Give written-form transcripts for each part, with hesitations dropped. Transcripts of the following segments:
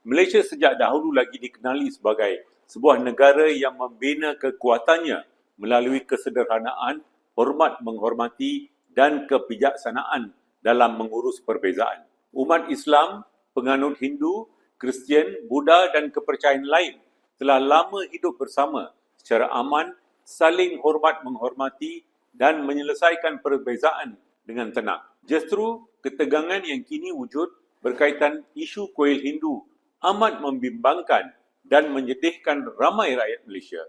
Malaysia sejak dahulu lagi dikenali sebagai sebuah negara yang membina kekuatannya melalui kesederhanaan, hormat menghormati dan kebijaksanaan dalam mengurus perbezaan. Umat Islam, penganut Hindu, Kristian, Buddha dan kepercayaan lain telah lama hidup bersama secara aman, saling hormat menghormati dan menyelesaikan perbezaan dengan tenang. Justru ketegangan yang kini wujud berkaitan isu kuil Hindu amat membimbangkan dan menyedihkan ramai rakyat Malaysia.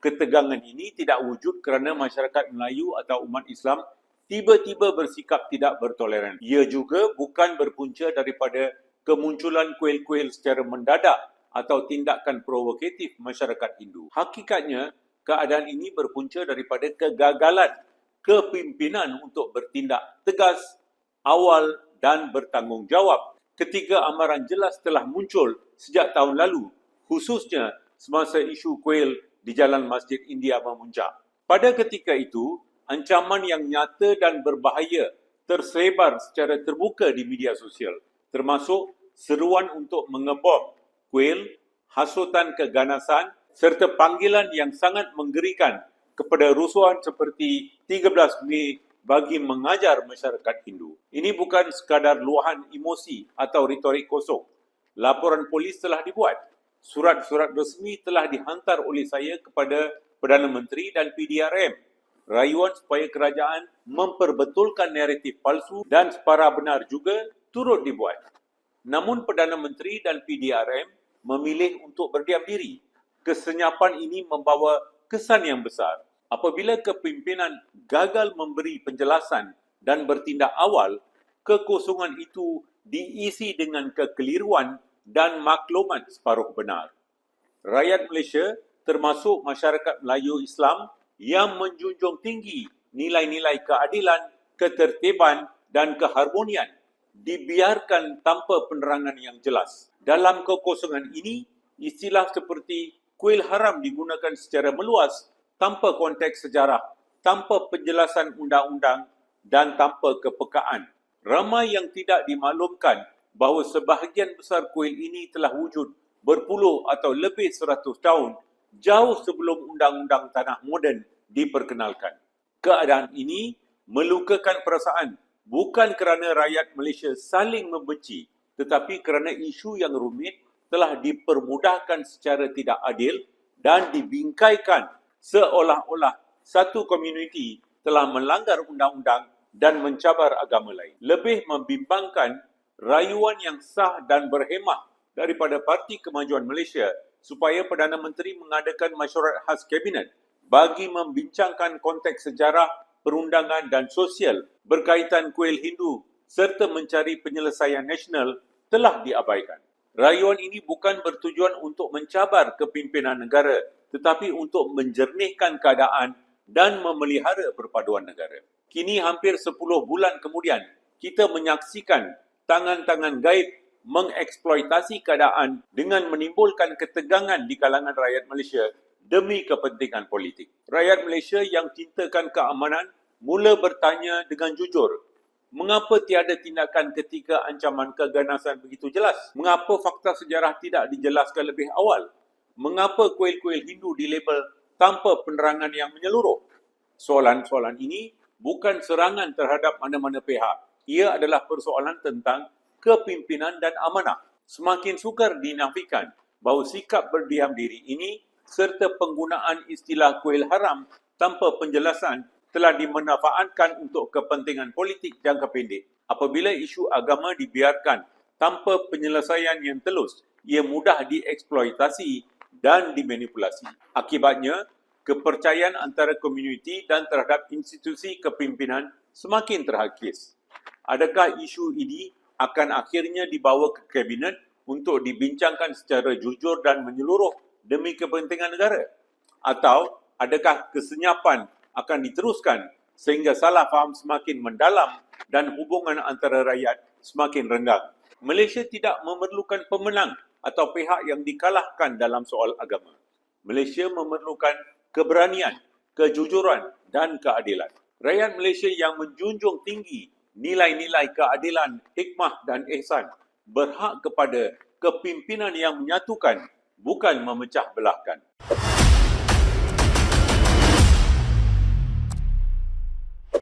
Ketegangan ini tidak wujud kerana masyarakat Melayu atau umat Islam tiba-tiba bersikap tidak bertoleran. Ia juga bukan berpunca daripada kemunculan kuil-kuil secara mendadak atau tindakan provokatif masyarakat Hindu. Hakikatnya, keadaan ini berpunca daripada kegagalan kepimpinan untuk bertindak tegas, awal dan bertanggungjawab ketika amaran jelas telah muncul sejak tahun lalu, khususnya semasa isu kuil di Jalan Masjid India memuncak. Pada ketika itu, ancaman yang nyata dan berbahaya tersebar secara terbuka di media sosial, termasuk seruan untuk mengebom kuil, hasutan keganasan serta panggilan yang sangat menggerikan kepada rusuhan seperti 13 Mei bagi mengajar masyarakat Hindu. Ini bukan sekadar luahan emosi atau retorik kosong. Laporan polis telah dibuat. Surat-surat resmi telah dihantar oleh saya kepada Perdana Menteri dan PDRM. Rayuan supaya kerajaan memperbetulkan naratif palsu dan separa benar juga turut dibuat. Namun Perdana Menteri dan PDRM memilih untuk berdiam diri. Kesenyapan ini membawa kesan yang besar. Apabila kepimpinan gagal memberi penjelasan dan bertindak awal, kekosongan itu diisi dengan kekeliruan dan maklumat separuh benar. Rakyat Malaysia, termasuk masyarakat Melayu Islam yang menjunjung tinggi nilai-nilai keadilan, ketertiban dan keharmonian, dibiarkan tanpa penerangan yang jelas. Dalam kekosongan ini, istilah seperti kuil haram digunakan secara meluas tanpa konteks sejarah, tanpa penjelasan undang-undang dan tanpa kepekaan. Ramai yang tidak dimaklumkan bahawa sebahagian besar kuil ini telah wujud berpuluh atau lebih 100 tahun jauh sebelum undang-undang tanah moden diperkenalkan. Keadaan ini melukakan perasaan bukan kerana rakyat Malaysia saling membenci, tetapi kerana isu yang rumit telah dipermudahkan secara tidak adil dan dibingkaikan seolah-olah satu komuniti telah melanggar undang-undang dan mencabar agama lain. Lebih membimbangkan, rayuan yang sah dan berhemah daripada Parti Kemajuan Malaysia supaya Perdana Menteri mengadakan mesyuarat khas Kabinet bagi membincangkan konteks sejarah, perundangan dan sosial berkaitan kuil Hindu serta mencari penyelesaian nasional telah diabaikan. Rayuan ini bukan bertujuan untuk mencabar kepimpinan negara, tetapi untuk menjernihkan keadaan dan memelihara perpaduan negara. Kini hampir 10 bulan kemudian, kita menyaksikan tangan-tangan gaib mengeksploitasi keadaan dengan menimbulkan ketegangan di kalangan rakyat Malaysia demi kepentingan politik. Rakyat Malaysia yang cintakan keamanan mula bertanya dengan jujur, mengapa tiada tindakan ketika ancaman keganasan begitu jelas? Mengapa fakta sejarah tidak dijelaskan lebih awal? Mengapa kuil-kuil Hindu dilabel tanpa penerangan yang menyeluruh? Soalan-soalan ini bukan serangan terhadap mana-mana pihak. Ia adalah persoalan tentang kepimpinan dan amanah. Semakin sukar dinafikan bahawa sikap berdiam diri ini serta penggunaan istilah kuil haram tanpa penjelasan telah dimanfaatkan untuk kepentingan politik jangka pendek. Apabila isu agama dibiarkan tanpa penyelesaian yang telus, ia mudah dieksploitasi dan dimanipulasi. Akibatnya, kepercayaan antara komuniti dan terhadap institusi kepimpinan semakin terhakis. Adakah isu ini akan akhirnya dibawa ke Kabinet untuk dibincangkan secara jujur dan menyeluruh demi kepentingan negara? Atau adakah kesenyapan akan diteruskan sehingga salah faham semakin mendalam dan hubungan antara rakyat semakin renggang? Malaysia tidak memerlukan pemenang atau pihak yang dikalahkan dalam soal agama. Malaysia memerlukan keberanian, kejujuran dan keadilan. Rakyat Malaysia yang menjunjung tinggi nilai-nilai keadilan, hikmah dan ihsan berhak kepada kepimpinan yang menyatukan, bukan memecah belahkan.